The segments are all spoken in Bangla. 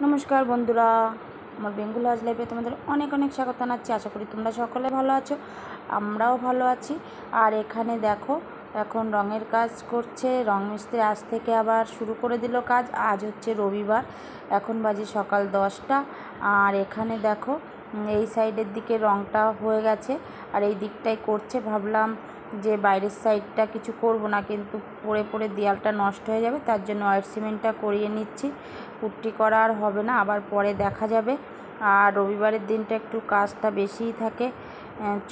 নমস্কার বন্ধুরা, আমার বেঙ্গল হাউস লাইফে তোমাদের অনেক অনেক স্বাগত জানাচ্ছি। আশা করি তোমরা সকলে ভালো আছো, আমরাও ভালো আছি। আর এখানে দেখো, এখন রঙের কাজ করছে রং মিস্ত্রি। আজ থেকে আবার শুরু করে দিল কাজ। আজ হচ্ছে রবিবার, এখন বাজে সকাল 10টা। আর এখানে দেখো, এই সাইডের দিকে রঙটা হয়ে গেছে আর এই দিকটাই করছে। ভাবলাম যে বাইরের সাইডটা কিছু করব না, কিন্তু পড়ে পড়ে দেয়ালটা নষ্ট হয়ে যাবে, তার জন্য হোয়াইট সিমেন্টটা করিয়ে নিচ্ছি। পুট্টি করা আর হবে না, আবার পরে দেখা যাবে। আর রবিবারের দিনটা একটু কাজটা বেশিই থাকে।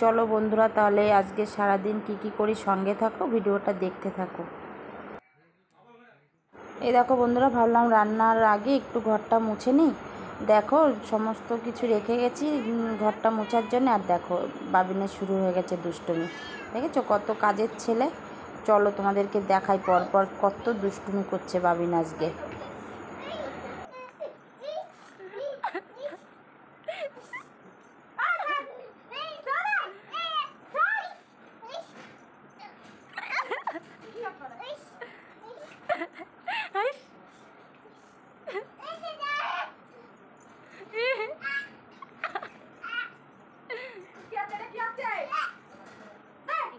চলো বন্ধুরা, তাহলে আজকে সারাদিন কি করি সঙ্গে থাকো, ভিডিওটা দেখতে থাকো। এই দেখো বন্ধুরা, ভাবলাম রান্নার আগে একটু ঘরটা মুছে নিই। দেখো সমস্ত কিছু রেখে গেছি ঘরটা মোছার জন্য। আর দেখো বাবিনের শুরু হয়ে গেছে দুষ্টুমি। দেখেছো কত কাজের ছেলে। চলো তোমাদেরকে দেখাই পরপর কত দুষ্টুমি করছে বাবিন আজকে।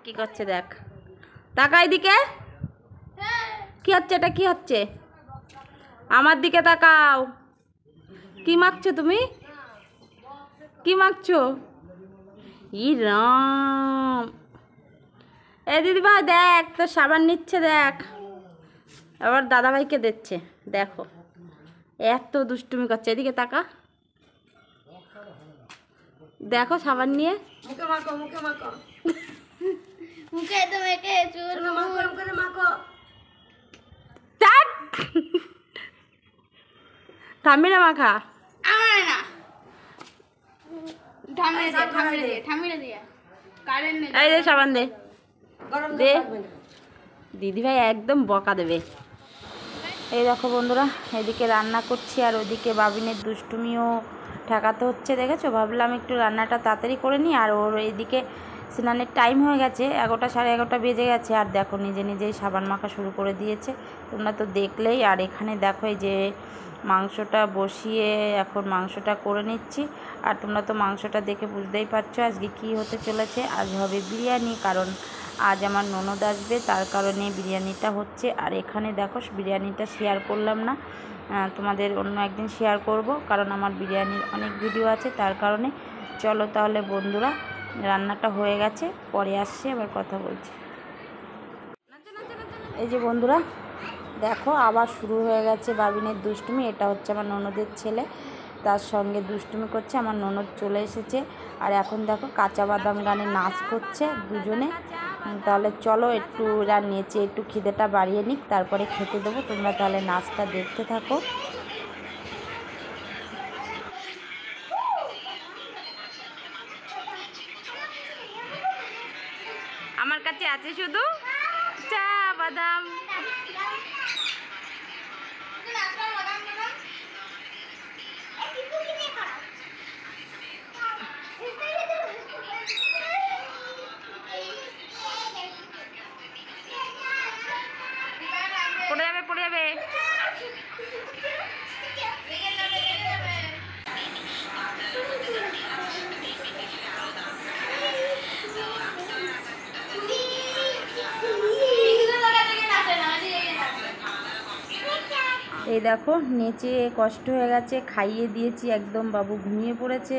কি করছে দেখ, তাকাই দিকে। কি হচ্ছে এটা, কি হচ্ছে? আমার দিকে তাকাও। কি মাখছো তুমি? কি মাখছো? ই রাম, এ দিদি ভাই দেখ তো সাবান নিচ্ছে, দেখ আবার দাদাভাইকে দিচ্ছে। দেখো এত দুষ্টুমি করছে, এদিকে তাকা। দেখো সাবান নিয়ে মুখে মাখো, মুখে মাখো, মুখে তো মেখে চুল মাখো করে মাখো। থামবি না মাখা? আমার না, ঠামিরে দিয়ে কারেন্ট নেই। এই দে সাবান দে, দে। দিদি ভাই একদম বকা দেবে। এই দেখো বন্ধুরা, এদিকে রান্না করছি আর ওদিকে বাবিনের দুষ্টুমিও ঠেকাতে হচ্ছে। দেখেছো, ভাবলাম একটু রান্নাটা তাড়াতাড়ি করে নিই। আর ওর এইদিকে স্নানের টাইম হয়ে গেছে, 11টা সাড়ে 11টা বেজে গেছে। আর দেখো নিজে নিজেই সাবান মাখা শুরু করে দিয়েছে, তোমরা তো দেখলেই। আর এখানে দেখো এই যে মাংসটা বসিয়ে এখন মাংসটা করে নিচ্ছি। আর তোমরা তো মাংসটা দেখে বুঝতেই পারছো আজকে কি হতে চলেছে। আজ হবে বিরিয়ানি, কারণ আজ আমার ননদ আসবে, তার কারণে বিরিয়ানিটা হচ্ছে। আর এখানে দেখো বিরিয়ানিটা শেয়ার করলাম না, তোমাদের অন্য একদিন শেয়ার করব, কারণ আমার বিরিয়ানির অনেক ভিডিও আছে, তার কারণে। চলো তাহলে বন্ধুরা, রান্নাটা হয়ে গেছে, পরে আসছে আবার কথা বলছি। এই যে বন্ধুরা দেখো, আবার শুরু হয়ে গেছে বাবিনের দুষ্টুমি। এটা হচ্ছে আমার ননদের ছেলে, তার সঙ্গে দুষ্টুমি করছে। আমার ননদ চলে এসেছে আর এখন দেখো কাঁচা বাদাম গানে নাচ করছে দুজনে। তাহলে চলো একটু এরা নেচে একটু খিদেটা বাড়িয়ে নিক, তারপরে খেতে দেবো। তোমরা তাহলে নাচটা দেখতে থাকো। আমার কাছে আছে শুধু চা বাদাম। পড়ে যাবে, পড়ে যাবে। এই দেখো নেচে কষ্ট হয়ে গেছে, খাইয়ে দিয়েছি একদম, বাবু ঘুমিয়ে পড়েছে।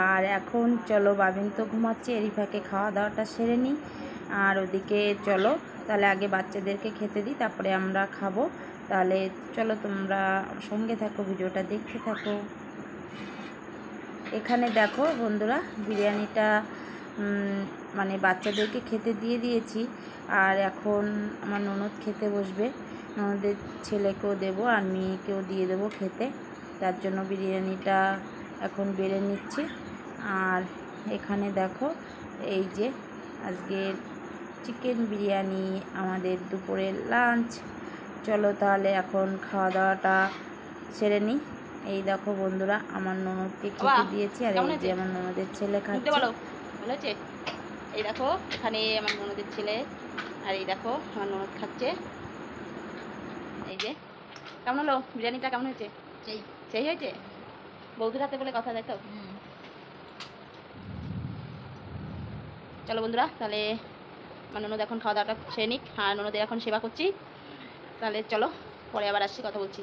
আর এখন চলো, বাবিন তো ঘুমাচ্ছে, এরই ফাঁকে খাওয়া দাওয়াটা সেরে নিই। আর ওদিকে চলো তাহলে আগে বাচ্চাদেরকে খেতে দিই, তারপরে আমরা খাবো। তাহলে চলো তোমরা সঙ্গে থাকো, ভিডিওটা দেখতে থাকো। এখানে দেখো বন্ধুরা, বিরিয়ানিটা মানে বাচ্চাদেরকে খেতে দিয়ে দিয়েছি। আর এখন আমার ননদ খেতে বসবে, ননদের ছেলেকেও দেবো আর মেয়েকেও দিয়ে দেবো খেতে। তার জন্য বিরিয়ানিটা এখন বেড়ে নিচ্ছি। আর এখানে দেখো এই যে আজকের চিকেন বিরিয়ানি আমাদের দুপুরের লাঞ্চ। চলো তাহলে এখন খাওয়া দাওয়াটা সেরে নিই। এই দেখো বন্ধুরা, আমার ননদকে খেতে দিয়েছি আর এই যে আমার ননদের ছেলে খাচ্ছে। ভালো হয়েছে। এই দেখো এখানে আমার ননদের ছেলে, আর এই দেখো আমার ননদ খাচ্ছে। এই যে কেমন হলো বিরিয়ানিটা, কেমন হয়েছে? সেই হয়েছে বৌদির হাতে বলে কথা তাই তো। চলো বন্ধুরা, তাহলে আমার ননদ এখন খাওয়া দাওয়াটা খেয়ে নিক, আর ননদের এখন সেবা করছি। তাহলে চলো পরে আবার আসছি, কথা বলছি।